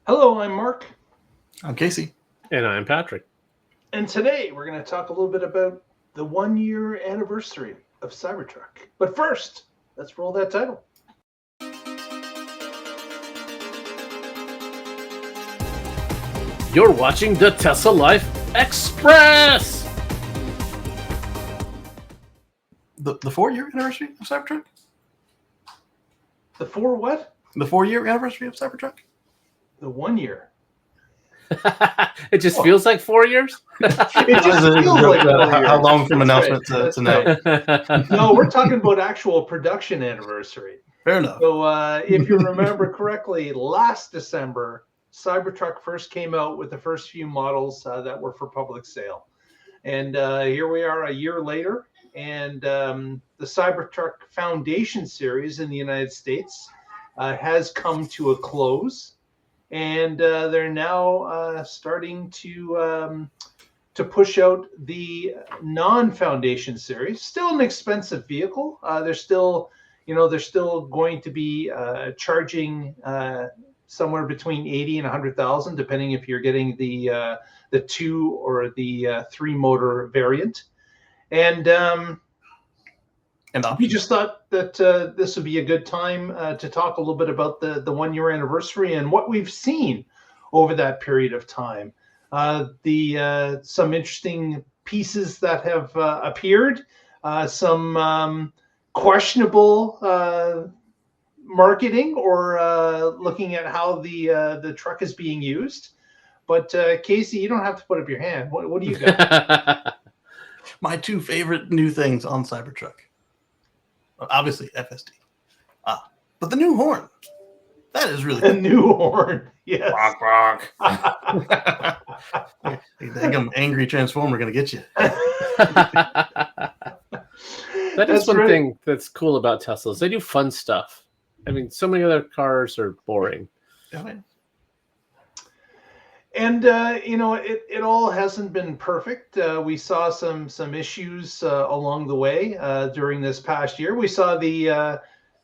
Hello, I'm Mark, I'm Casey. And I'm Patrick. and today we're going to talk a little bit about the 1 year anniversary of Cybertruck. But first, let's roll that title. You're watching the Tesla Life Express! The 4-year anniversary of Cybertruck? The four what? The 4-year anniversary of Cybertruck? The 1 year. It just feels like 4 years? It just feels like 4 years. How long from That's announcement right. to now? Right. No, we're talking about actual production anniversary. Fair enough. So if you remember correctly, last December, Cybertruck first came out with the first few models that were for public sale. And here we are a year later, and the Cybertruck Foundation series in the United States has come to a close. And they're now starting to push out the non-Foundation series. Still an expensive vehicle. They're still going to be charging somewhere between 80 and 100,000, depending if you're getting the 2 or the 3 motor variant. And we just thought that this would be a good time to talk a little bit about the 1 year anniversary and what we've seen over that period of time. Some interesting pieces that have appeared, some questionable marketing or looking at how the truck is being used. But Casey, you don't have to put up your hand. What do you got? My 2 favorite new things on Cybertruck. Obviously, FSD. But the new horn. That is really cool. A new horn. Yes. Rock. I think I'm angry Transformer going to get you. That is one thing that's cool about Teslas. They do fun stuff. I mean, so many other cars are boring. Yeah. And it all hasn't been perfect. We saw some issues along the way during this past year. We saw the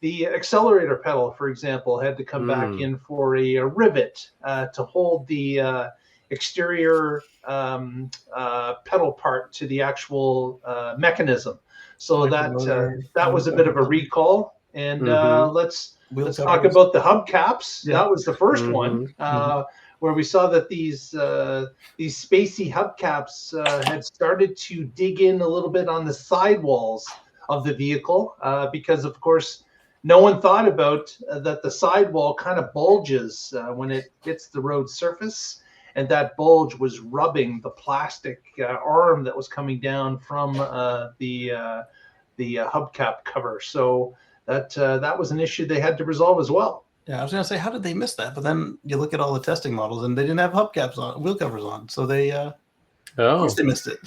accelerator pedal, for example, had to come back in for a rivet to hold the exterior pedal part to the actual mechanism. So that was a bit of a recall. And let's talk about the hubcaps. Yeah. That was the first one. Where we saw that these spacey hubcaps had started to dig in a little bit on the sidewalls of the vehicle because, of course, no one thought about that the sidewall kind of bulges when it hits the road surface, and that bulge was rubbing the plastic arm that was coming down from the hubcap cover. So that was an issue they had to resolve as well. Yeah, I was going to say, how did they miss that? But then you look at all the testing models, and they didn't have hubcaps on, wheel covers on. So they, of course, they missed it.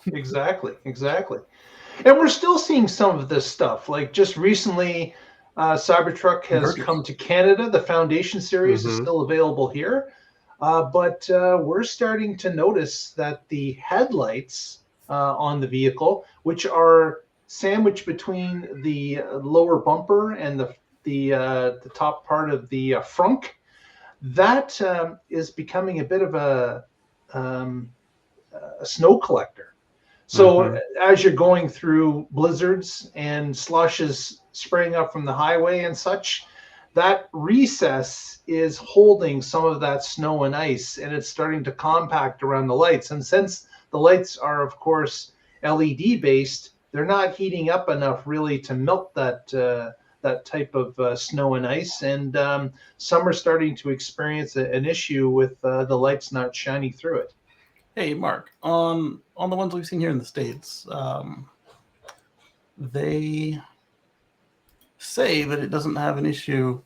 Exactly. And we're still seeing some of this stuff. Like just recently, Cybertruck has come to Canada. The Foundation series is still available here. But we're starting to notice that the headlights on the vehicle, which are sandwiched between the lower bumper and the top part of the frunk, that is becoming a bit of a snow collector. So as you're going through blizzards and slushes spraying up from the highway and such, that recess is holding some of that snow and ice, and it's starting to compact around the lights. And since the lights are, of course, LED based, they're not heating up enough really to melt that type of snow and ice, and some are starting to experience an issue with the lights not shining through it. Hey, Mark, on the ones we've seen here in the States, they say that it doesn't have an issue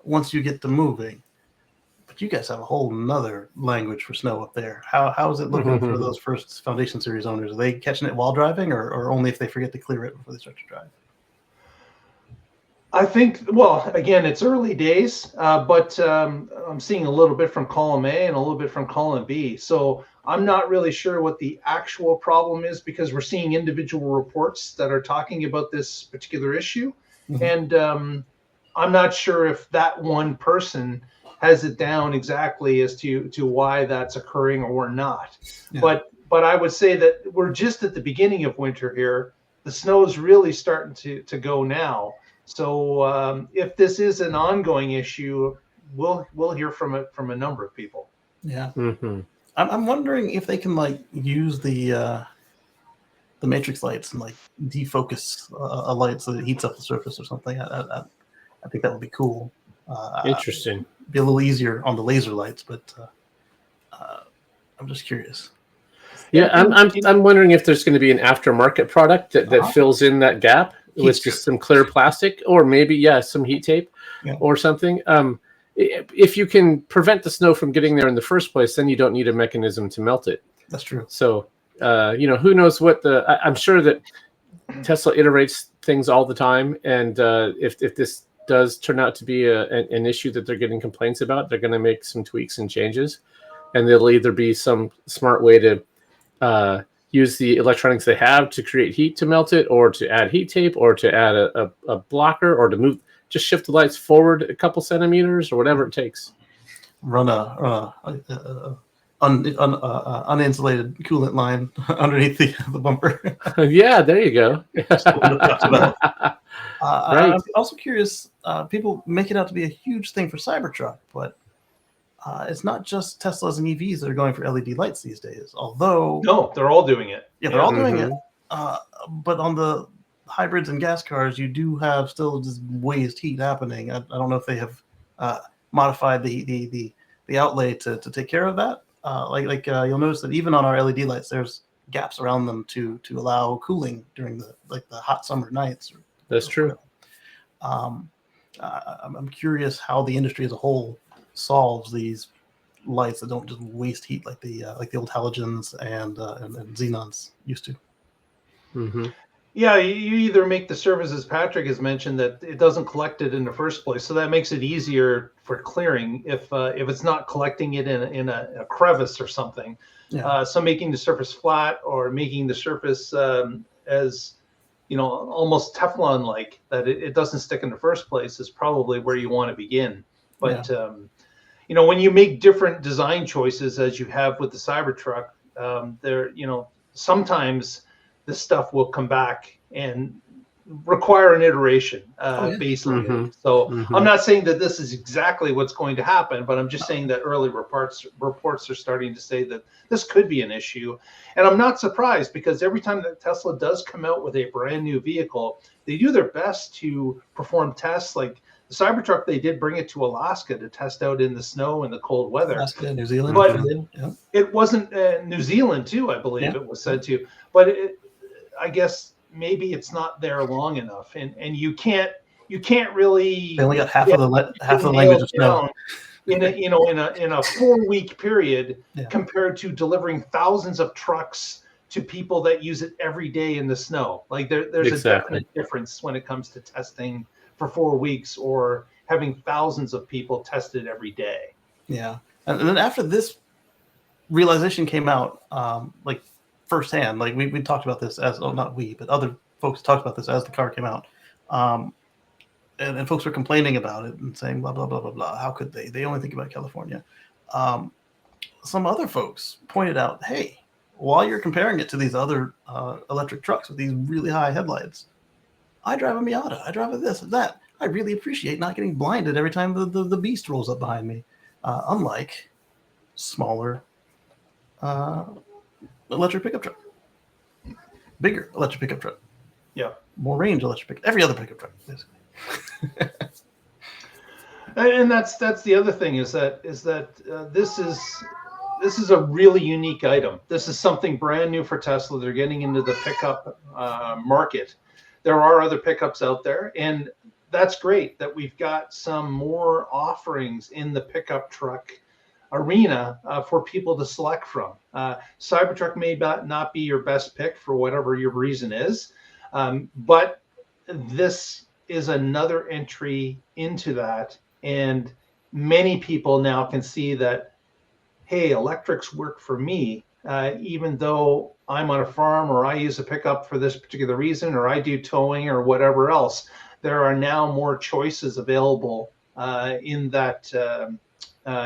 once you get to moving. But you guys have a whole nother language for snow up there. How is it looking for those first Foundation Series owners? Are they catching it while driving, or only if they forget to clear it before they start to drive? I think, well, again, it's early days, but I'm seeing a little bit from column A and a little bit from column B. So I'm not really sure what the actual problem is, because we're seeing individual reports that are talking about this particular issue. And I'm not sure if that one person has it down exactly as to why that's occurring or not. Yeah. But I would say that we're just at the beginning of winter here. The snow is really starting to go now. So if this is an ongoing issue, we'll hear from it from a number of people. Yeah. Mm-hmm. I'm wondering if they can like use the matrix lights and like defocus a light so that it heats up the surface or something. I think that would be cool. Interesting. Be a little easier on the laser lights, but I'm just curious. Yeah, I'm wondering if there's going to be an aftermarket product that fills in that gap with just some clear plastic, or maybe some heat tape or something. If you can prevent the snow from getting there in the first place, then you don't need a mechanism to melt it. That's true. So who knows what I'm sure that Tesla iterates things all the time, and if this does turn out to be an issue that they're getting complaints about, they're going to make some tweaks and changes, and there'll either be some smart way to use the electronics they have to create heat to melt it, or to add heat tape, or to add a blocker, or to just shift the lights forward a couple centimeters, or whatever it takes. Run a uninsulated coolant line underneath the bumper. Yeah, there you go. Right. I'm also curious. People make it out to be a huge thing for Cybertruck, but it's not just Teslas and EVs that are going for LED lights these days. Although no, they're all doing it. Yeah, they're all doing it. But on the hybrids and gas cars, you do have still just waste heat happening. I don't know if they have modified the outlay to take care of that. You'll notice that even on our LED lights, there's gaps around them to allow cooling during the hot summer nights. That's true. I'm curious how the industry as a whole solves these lights that don't just waste heat like the old halogens and xenons used to. Mm-hmm. Yeah, you either make the surface, as Patrick has mentioned, that it doesn't collect it in the first place, so that makes it easier for clearing if it's not collecting it in a crevice or something. Yeah. So making the surface flat, or making the surface as almost Teflon-like, that it doesn't stick in the first place, is probably where you want to begin. But when you make different design choices, as you have with the Cybertruck, sometimes this stuff will come back and require an iteration, basically. Mm-hmm. So I'm not saying that this is exactly what's going to happen, but I'm just saying that early reports are starting to say that this could be an issue. And I'm not surprised, because every time that Tesla does come out with a brand new vehicle, they do their best to perform tests. Like the Cybertruck, they did bring it to Alaska to test out in the snow and the cold weather. Alaska, New Zealand. But it wasn't New Zealand too, I believe it was said to. But I guess maybe it's not there long enough, and you can't really. They only got half of the language of snow in a 4-week period, compared to delivering thousands of trucks to people that use it every day in the snow. Like there's a definite difference when it comes to testing for 4 weeks, or having thousands of people tested every day. Yeah, and then after this realization came out, firsthand, like we talked about this not we, but other folks talked about this as the car came out, and folks were complaining about it and saying blah blah blah blah blah. How could they only think about California? Some other folks pointed out, hey, while you're comparing it to these other electric trucks with these really high headlights, I drive a Miata, I drive a this and that. I really appreciate not getting blinded every time the beast rolls up behind me, unlike smaller electric pickup truck, bigger electric pickup truck, more range electric every other pickup truck, basically. And that's the other thing is that this is a really unique item. This is something brand new for Tesla. They're getting into the pickup market. There are other pickups out there, and that's great that we've got some more offerings in the pickup truck arena for people to select from. Cybertruck may not be your best pick for whatever your reason is, but this is another entry into that, and many people now can see that, hey, electrics work for me, even though I'm on a farm, or I use a pickup for this particular reason, or I do towing or whatever else. There are now more choices available in that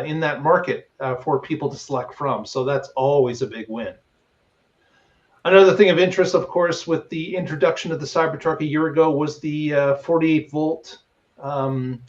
in that market for people to select from. So that's always a big win. Another thing of interest, of course, with the introduction of the Cybertruck a year ago was the 48 volt. What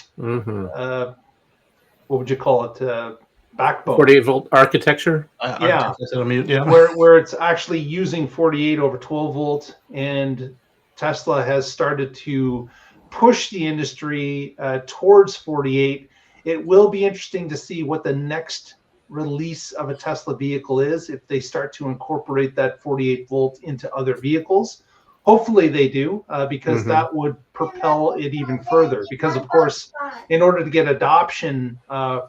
would you call it? Backbone. 48 volt architecture. Yeah, yeah. where it's actually using 48 over 12 volt, and Tesla has started to push the industry towards 48. It will be interesting to see what the next release of a Tesla vehicle is, if they start to incorporate that 48 volt into other vehicles. Hopefully they do, because that would propel it even further. Because of course, in order to get adoption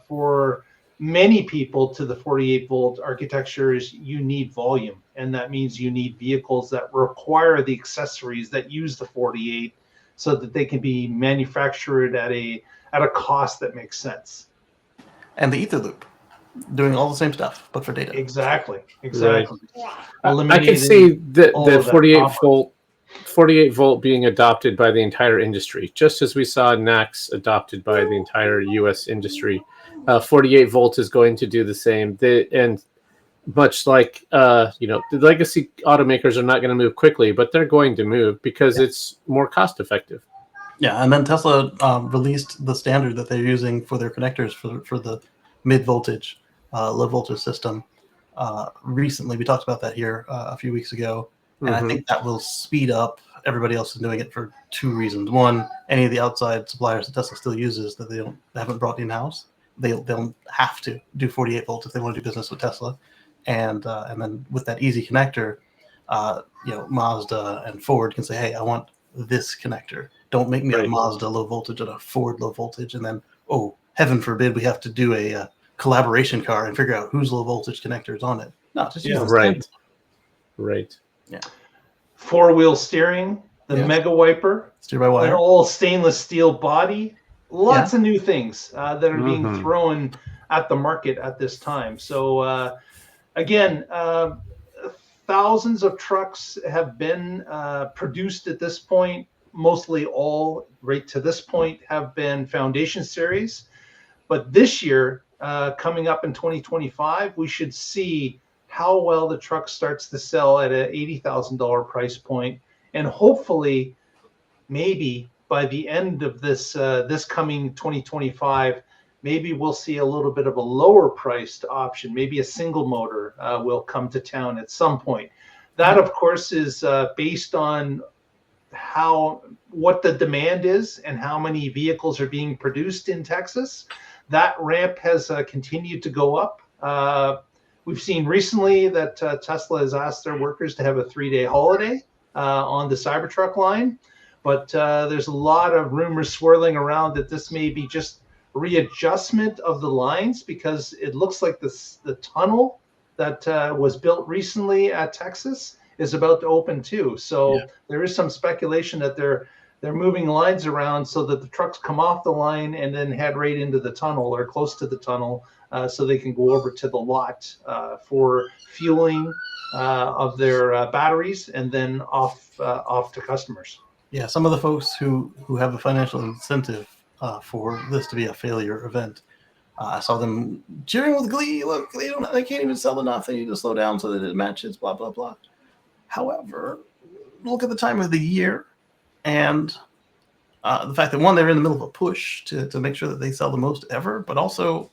for many people to the 48 volt architectures, you need volume, and that means you need vehicles that require the accessories that use the 48, so that they can be manufactured at a cost that makes sense. And the ether loop, doing all the same stuff, but for data. Exactly. Right. I can see the 48 volt being adopted by the entire industry, just as we saw NACS adopted by the entire U.S. industry. 48 volt is going to do the same. And much like, the legacy automakers are not going to move quickly, but they're going to move because it's more cost effective. Yeah, and then Tesla released the standard that they're using for their connectors for the mid voltage, low voltage system. Recently, we talked about that here a few weeks ago, and I think that will speed up. Everybody else is doing it for two reasons. One, any of the outside suppliers that Tesla still uses that they haven't brought in-house, they'll have to do 48 volt if they want to do business with Tesla, and then with that easy connector, Mazda and Ford can say, hey, I want this connector. Don't make me a Mazda low voltage and a Ford low voltage, and then, oh, heaven forbid, we have to do a collaboration car and figure out whose low voltage connector is on it. No, just use the standard. Right. Yeah. 4-wheel steering, the Mega Wiper, steer by wire, an all stainless steel body. Lots of new things that are being thrown at the market at this time. So again, thousands of trucks have been produced at this point. Mostly all, right to this point, have been Foundation Series. But this year, coming up in 2025, we should see how well the truck starts to sell at an $80,000 price point. And hopefully, maybe by the end of this coming 2025, maybe we'll see a little bit of a lower priced option. Maybe a single motor will come to town at some point. That, of course, is based on what the demand is and how many vehicles are being produced in Texas. That ramp has continued to go up. We've seen recently that Tesla has asked their workers to have a 3-day holiday on the Cybertruck line, but there's a lot of rumors swirling around that this may be just readjustment of the lines, because it looks like the tunnel that was built recently at Texas is about to open too. So there is some speculation that they're moving lines around so that the trucks come off the line and then head right into the tunnel or close to the tunnel, so they can go over to the lot for fueling of their batteries and then off to customers. Yeah, some of the folks who have a financial incentive for this to be a failure event, I saw them cheering with glee. Look, they can't even sell enough. They need to slow down so that it matches, blah, blah, blah. However, look at the time of the year and the fact that, one, they're in the middle of a push to make sure that they sell the most ever, but also,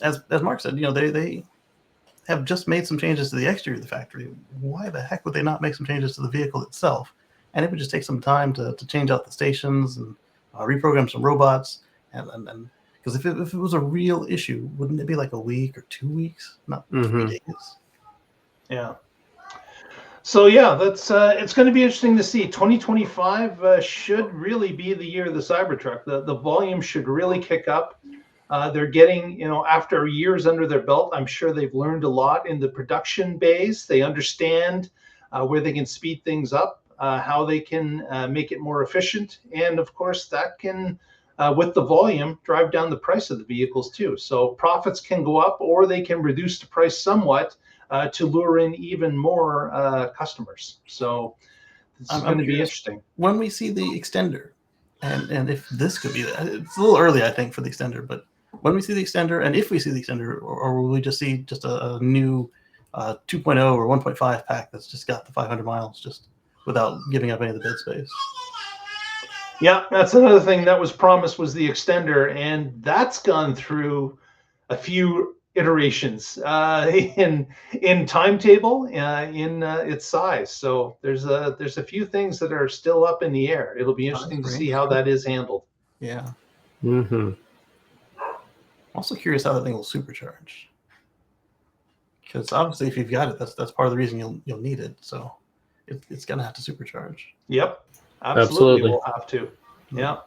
as Mark said, they have just made some changes to the exterior of the factory. Why the heck would they not make some changes to the vehicle itself? And it would just take some time to change out the stations and reprogram some robots. And because if it was a real issue, wouldn't it be like a week or 2 weeks, not 3 days? Yeah. So that's it's going to be interesting to see. 2025 should really be the year of the Cybertruck. The volume should really kick up. They're getting, after years under their belt, I'm sure they've learned a lot in the production bays. They understand where they can speed things up, how they can make it more efficient. And of course, that can, with the volume, drive down the price of the vehicles too. So profits can go up, or they can reduce the price somewhat to lure in even more customers. So it's going to be interesting. When we see the extender, and if this could be, it's a little early, I think, for the extender, but when we see the extender, and if we see the extender, or will we just see just a new 2.0 or 1.5 pack that's just got the 500 miles just without giving up any of the bed space? Yeah, that's another thing that was promised, was the extender, and that's gone through a few iterations in timetable, in its size. So there's a few things that are still up in the air. It'll be interesting to see how that is handled. Yeah. Mm-hmm. I'm also curious how that thing will supercharge. Because obviously, if you've got it, that's part of the reason you'll need it. So it's gonna have to supercharge. Yep, Absolutely. we'll have to. Yeah,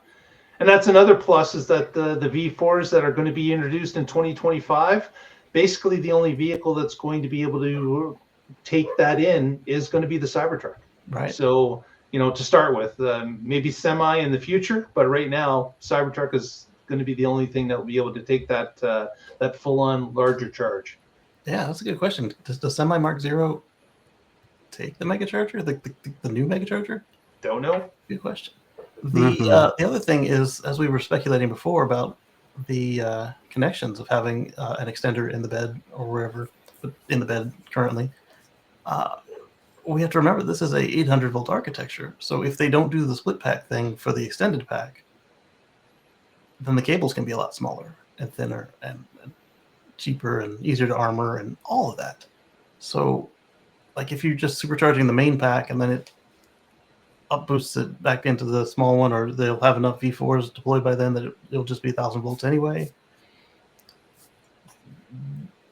and that's another plus, is that the V4s that are going to be introduced in 2025, basically the only vehicle that's going to be able to take that in is going to be the Cybertruck. Right. So, to start with, maybe semi in the future, but right now Cybertruck is going to be the only thing that will be able to take that full-on larger charge. Yeah, that's a good question. Does the Semi Mark Zero take the megacharger, the new megacharger? Don't know. Good question. The other thing is, as we were speculating before about the connections of having an extender in the bed or wherever, but in the bed currently, we have to remember this is a 800 volt architecture. So if they don't do the split pack thing for the extended pack, then the cables can be a lot smaller and thinner and cheaper and easier to armor and all of that. So, like, if you're just supercharging the main pack and then it up boosts it back into the small one, or they'll have enough V4s deployed by then that it'll just be 1,000 volts anyway.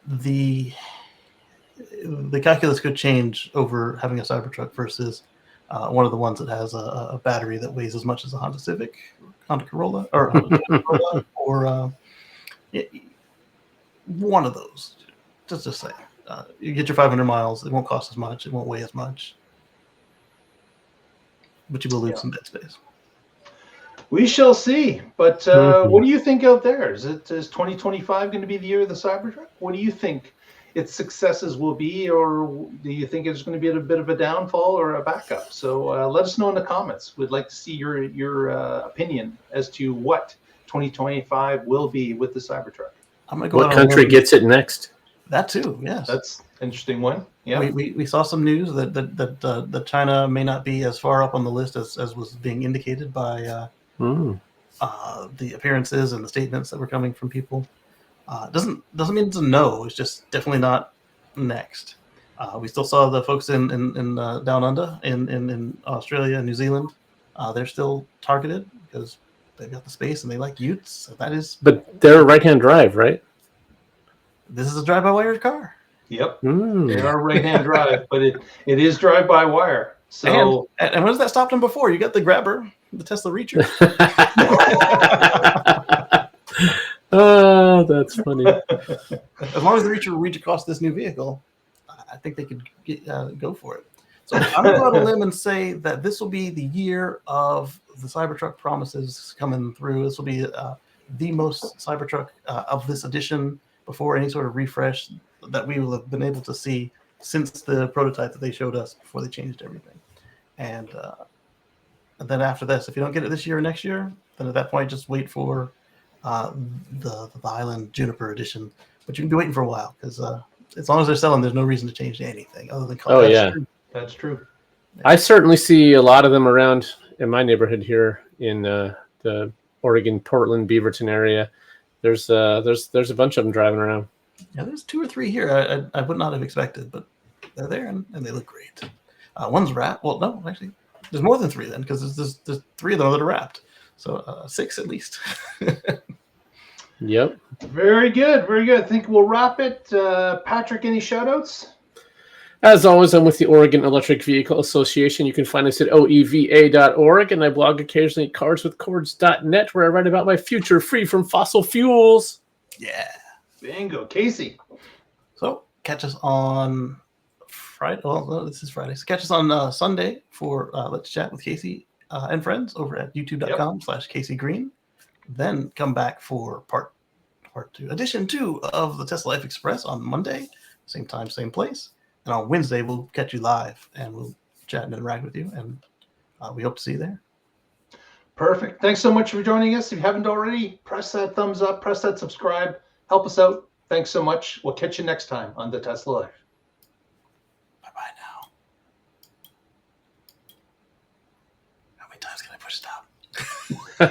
The calculus could change over having a Cybertruck versus one of the ones that has a battery that weighs as much as a Honda Civic, Honda Corolla, or Honda Corolla, or one of those. Just say you get your 500 miles. It won't cost as much. It won't weigh as much. But you will lose some bed space. We shall see. But what do you think out there? Is 2025 going to be the year of the Cybertruck? What do you think its successes will be, or do you think it's going to be a bit of a downfall or a backup? So let us know in the comments. We'd like to see your opinion as to what 2025 will be with the Cybertruck. I'm gonna go. What country gets it next? That too, yes. That's an interesting one. Yeah, we saw some news that China may not be as far up on the list as was being indicated by the appearances and the statements that were coming from people. Doesn't mean it's a no. It's just definitely not next. We still saw the folks in down under in Australia and New Zealand. They're still targeted because they've got the space and they like utes. So that is. But they're right-hand drive, right? This is a drive-by-wire car. Yep. They are right-hand drive, but it is drive-by-wire. So and when has that stopped them before? You got the grabber, the Tesla Reacher. Oh, that's funny. As long as the Reacher will reach across this new vehicle, I think they could go for it. So I'm going to go out on a limb and say that this will be the year of the Cybertruck promises coming through. This will be the most Cybertruck of this edition before any sort of refresh that we will have been able to see since the prototype that they showed us before they changed everything. And then after this, if you don't get it this year or next year, then at that point, just wait for the Island Juniper edition. But you can be waiting for a while because as long as they're selling, there's no reason to change anything other than color. Oh, yeah. That's true. I certainly see a lot of them around in my neighborhood here in the Oregon, Portland, Beaverton area. There's a bunch of them driving around. Yeah, there's 2 or 3 here. I would not have expected, but they're there and they look great. One's wrapped. Well, no, actually, there's more than 3 then because there's 3 of them that are wrapped. So 6 at least. Yep. Very good. Very good. I think we'll wrap it. Patrick, any shout-outs? As always, I'm with the Oregon Electric Vehicle Association. You can find us at oeva.org, and I blog occasionally at carswithcords.net, where I write about my future free from fossil fuels. Yeah. Bingo. Casey. So catch us on Friday. Well, no, this is Friday. So catch us on Sunday for Let's Chat with Casey and friends over at youtube.com/Casey Green. Then come back for part 2, edition 2 of the Tesla Life Express on Monday, same time, same place. And on Wednesday, we'll catch you live and we'll chat and interact with you. And we hope to see you there. Perfect. Thanks so much for joining us. If you haven't already, press that thumbs up, press that subscribe, help us out. Thanks so much. We'll catch you next time on The Tesla Life. Bye-bye now. How many times can I push stop?